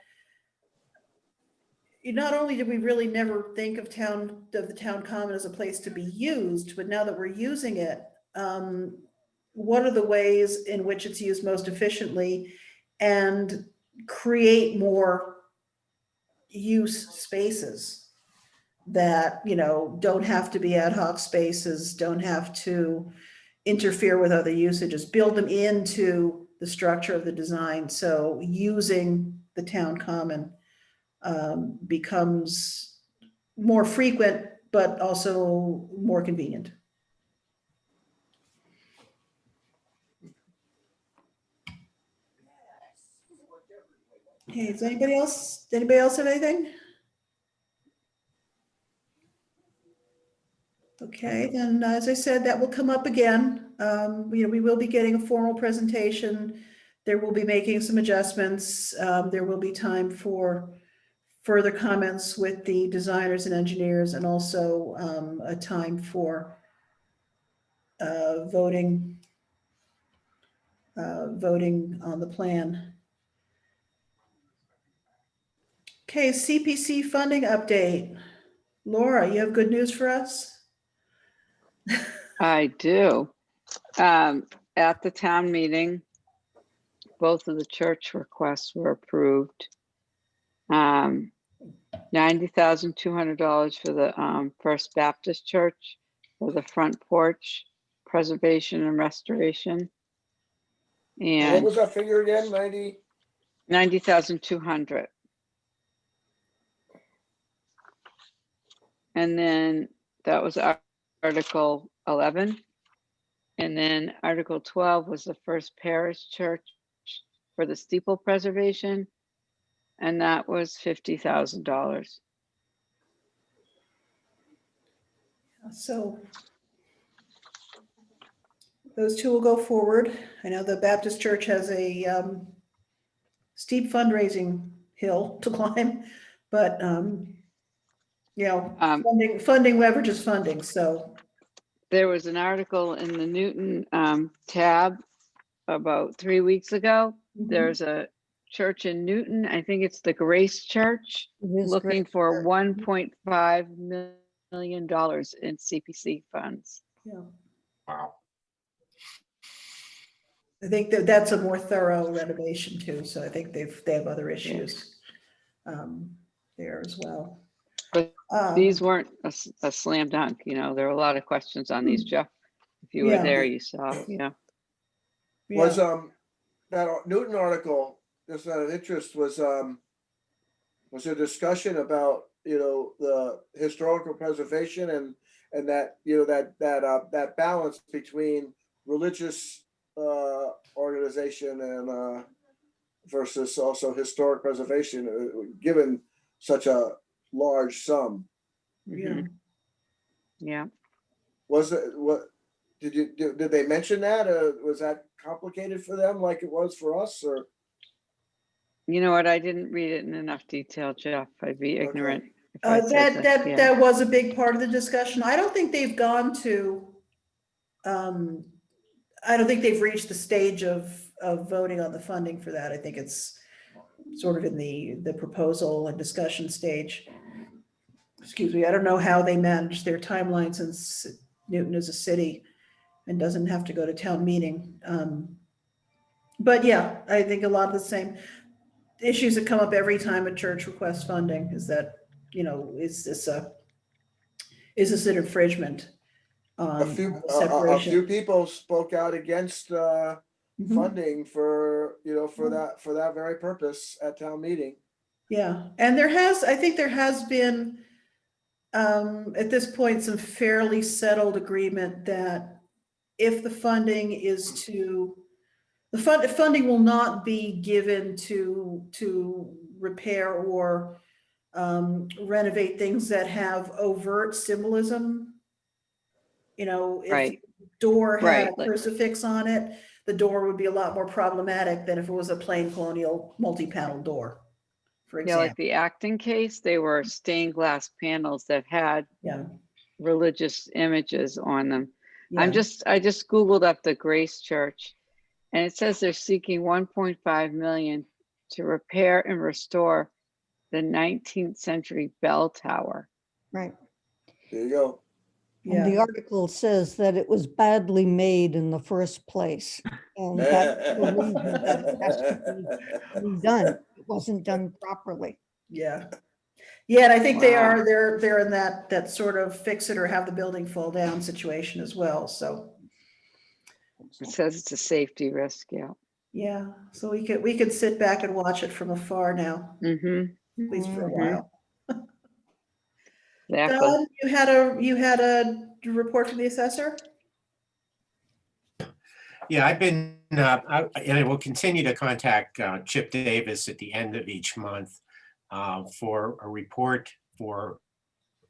[SPEAKER 1] not only did we really never think of the town common as a place to be used, but now that we're using it, what are the ways in which it's used most efficiently and create more use spaces that, don't have to be ad hoc spaces, don't have to interfere with other usages, build them into the structure of the design. So using the town common becomes more frequent, but also more convenient. Okay, does anybody else have anything? Okay, then as I said, that will come up again. We will be getting a formal presentation. There will be making some adjustments. There will be time for further comments with the designers and engineers, and also a time for voting on the plan. Okay, CPC funding update. Laura, you have good news for us?
[SPEAKER 3] I do. At the town meeting, both of the church requests were approved. $90,200 for the First Baptist Church for the front porch preservation and restoration.
[SPEAKER 2] What
[SPEAKER 3] And
[SPEAKER 2] was that figure again? 90?
[SPEAKER 3] 90,200. And then that was Article 11. And then Article 12 was the First Parish Church for the steeple preservation. And that was $50,000.
[SPEAKER 1] So those two will go forward. I know the Baptist Church has a steep fundraising hill to climb, but You know,
[SPEAKER 3] Um,
[SPEAKER 1] funding leverages funding, so,
[SPEAKER 3] There was an article in the Newton tab about 3 weeks ago.
[SPEAKER 1] mhm.
[SPEAKER 3] There's a church in Newton, I think it's the Grace Church,
[SPEAKER 6] It is
[SPEAKER 3] looking
[SPEAKER 6] great.
[SPEAKER 3] for $1.5 million in CPC funds.
[SPEAKER 1] Yeah.
[SPEAKER 4] Wow.
[SPEAKER 1] I think that's a more thorough renovation too, so I think they have other issues there as well.
[SPEAKER 3] But
[SPEAKER 1] Um,
[SPEAKER 3] these weren't a slam dunk, you know, there were a lot of questions on these, Jeff. If you were
[SPEAKER 1] Yeah.
[SPEAKER 3] there, you saw, yeah.
[SPEAKER 2] Was,
[SPEAKER 1] yeah.
[SPEAKER 2] that Newton article, just out of interest, was a discussion about, you know, the historical preservation and that, you know, that balance between religious, organization and, versus also historic preservation, given such a large sum.
[SPEAKER 1] Yeah.
[SPEAKER 3] Mhm. Yeah,
[SPEAKER 2] Was it, what, did they mention that? Was that complicated for them like it was for us, or?
[SPEAKER 3] you know what, I didn't read it in enough detail, Jeff. I'd be ignorant if I said that, yeah.
[SPEAKER 1] That was a big part of the discussion. I don't think they've gone to, I don't think they've reached the stage of voting on the funding for that. I think it's sort of in the proposal and discussion stage. Excuse me, I don't know how they manage their timeline since Newton is a city and doesn't have to go to town meeting. But yeah, I think a lot of the same issues that come up every time a church requests funding is that, you know, is this an infringement on
[SPEAKER 2] A few
[SPEAKER 1] separation?
[SPEAKER 2] people spoke out against
[SPEAKER 1] Mhm.
[SPEAKER 2] funding for, you know, for that very purpose at town meeting.
[SPEAKER 1] Yeah, and I think there has been, at this point, some fairly settled agreement that if the funding is funding will not be given to repair or renovate things that have overt symbolism. You know, if the
[SPEAKER 3] Right,
[SPEAKER 1] door had
[SPEAKER 3] right,
[SPEAKER 1] a
[SPEAKER 3] like-
[SPEAKER 1] crucifix on it, the door would be a lot more problematic than if it was a plain colonial multi-panel door, for
[SPEAKER 3] yeah, like
[SPEAKER 1] example.
[SPEAKER 3] the Acton case, they were stained glass panels that had
[SPEAKER 1] Yeah,
[SPEAKER 3] religious images on them.
[SPEAKER 1] yeah.
[SPEAKER 3] I just Googled up the Grace Church, and it says they're seeking 1.5 million to repair and restore the 19th century bell tower.
[SPEAKER 6] Right.
[SPEAKER 2] There you go.
[SPEAKER 6] And the
[SPEAKER 1] Yeah,
[SPEAKER 6] article says that it was badly made in the first place. And that's the reason that it has to be redone. It wasn't done properly.
[SPEAKER 1] yeah. Yeah, and I think
[SPEAKER 3] Wow.
[SPEAKER 1] they're in that sort of fix it or have the building fall down situation as well, so.
[SPEAKER 3] It says it's a safety risk, yeah.
[SPEAKER 1] Yeah, so we could sit back and watch it from afar now,
[SPEAKER 3] Mm-hmm,
[SPEAKER 1] at least for a
[SPEAKER 3] Mhm.
[SPEAKER 1] while.
[SPEAKER 3] exactly.
[SPEAKER 1] Don, you had a report from the assessor?
[SPEAKER 4] Yeah, I've been, and I will continue to contact Chip Davis at the end of each month for a report for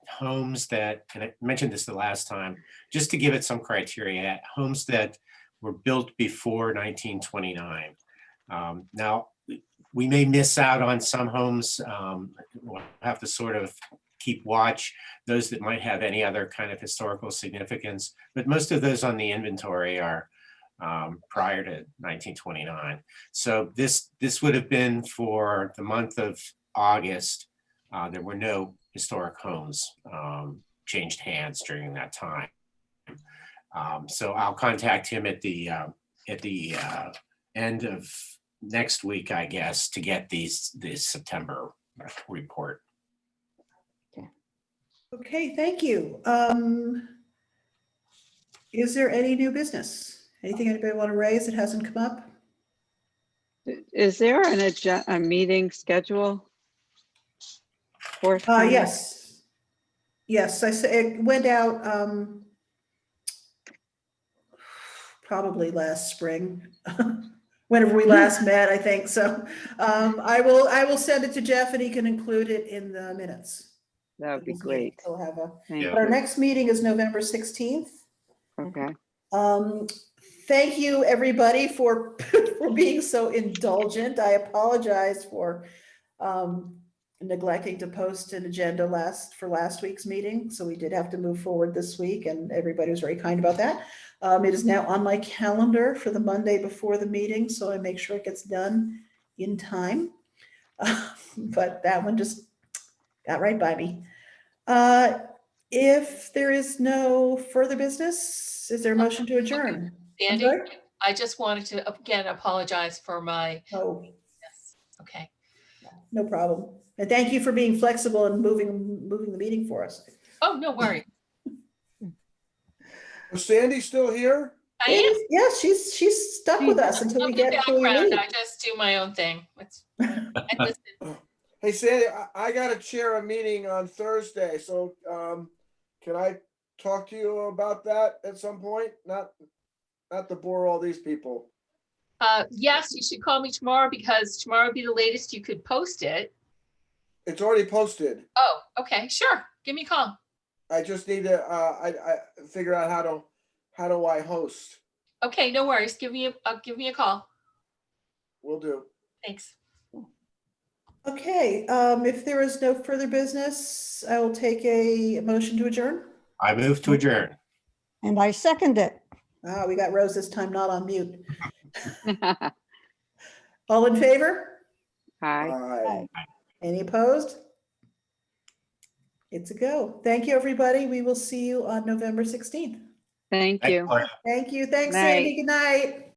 [SPEAKER 4] homes that, and I mentioned this the last time, just to give it some criteria, homes that were built before 1929. Now, we may miss out on some homes. We'll have to sort of keep watch, those that might have any other kind of historical significance, but most of those on the inventory are prior to 1929. So this would have been for the month of August. There were no historic homes changed hands during that time. So I'll contact him at the end of next week, I guess, to get this September report.
[SPEAKER 1] Okay, thank you. Is there any new business? Anything anybody want to raise that hasn't come up?
[SPEAKER 3] Is there a meeting schedule? Forthcoming?
[SPEAKER 1] Yes. Yes, I say it went out probably last spring, whenever we last met, I think. So I will send it to Jeff and he can include it in the minutes.
[SPEAKER 3] That would
[SPEAKER 1] of
[SPEAKER 3] be
[SPEAKER 1] this meeting.
[SPEAKER 3] great.
[SPEAKER 1] We'll have
[SPEAKER 3] Thank
[SPEAKER 4] Yeah.
[SPEAKER 1] but our
[SPEAKER 3] you.
[SPEAKER 1] next meeting is November 16th.
[SPEAKER 3] Okay.
[SPEAKER 1] Thank you, everybody, for being so indulgent. I apologize for neglecting to post an agenda for last week's meeting. So we did have to move forward this week, and everybody was very kind about that. It is now on my calendar for the Monday before the meeting, so I make sure it gets done in time. But that one just got right by me. If there is no further business, is there a motion to adjourn? I'm
[SPEAKER 9] Sandy,
[SPEAKER 1] sorry?
[SPEAKER 9] I just wanted to again apologize for my,
[SPEAKER 1] Oh,
[SPEAKER 9] yes, okay.
[SPEAKER 1] no problem. And thank you for being flexible and moving the meeting for us.
[SPEAKER 9] Oh, no worry.
[SPEAKER 2] Is Sandy still here?
[SPEAKER 9] I am.
[SPEAKER 1] Yes, she's stuck with us until we
[SPEAKER 9] I'm in the
[SPEAKER 1] till we
[SPEAKER 9] background.
[SPEAKER 1] leave.
[SPEAKER 9] I just do my own thing. I listen.
[SPEAKER 2] Hey, Sandy, I got to chair a meeting on Thursday, so can I talk to you about that at some point? Not to bore all these people.
[SPEAKER 9] Yes, you should call me tomorrow because tomorrow would be the latest you could post it.
[SPEAKER 2] It's already posted.
[SPEAKER 9] Oh, okay, sure. Give me a call.
[SPEAKER 2] I just need to I figure out how do I host.
[SPEAKER 9] Okay, no worries. Give me a call.
[SPEAKER 2] Will do.
[SPEAKER 9] Thanks.
[SPEAKER 1] Okay, if there is no further business, I will take a motion to adjourn.
[SPEAKER 4] I move to adjourn.
[SPEAKER 6] And I second it.
[SPEAKER 1] We got Rose this time, not on mute. All in favor?
[SPEAKER 3] Hi.
[SPEAKER 2] Aye.
[SPEAKER 1] Any opposed? It's a go. Thank you, everybody. We will see you on November 16th.
[SPEAKER 3] Thank you.
[SPEAKER 4] Excellent.
[SPEAKER 1] Thank you. Thanks,
[SPEAKER 3] Night.
[SPEAKER 1] Sandy. Good night.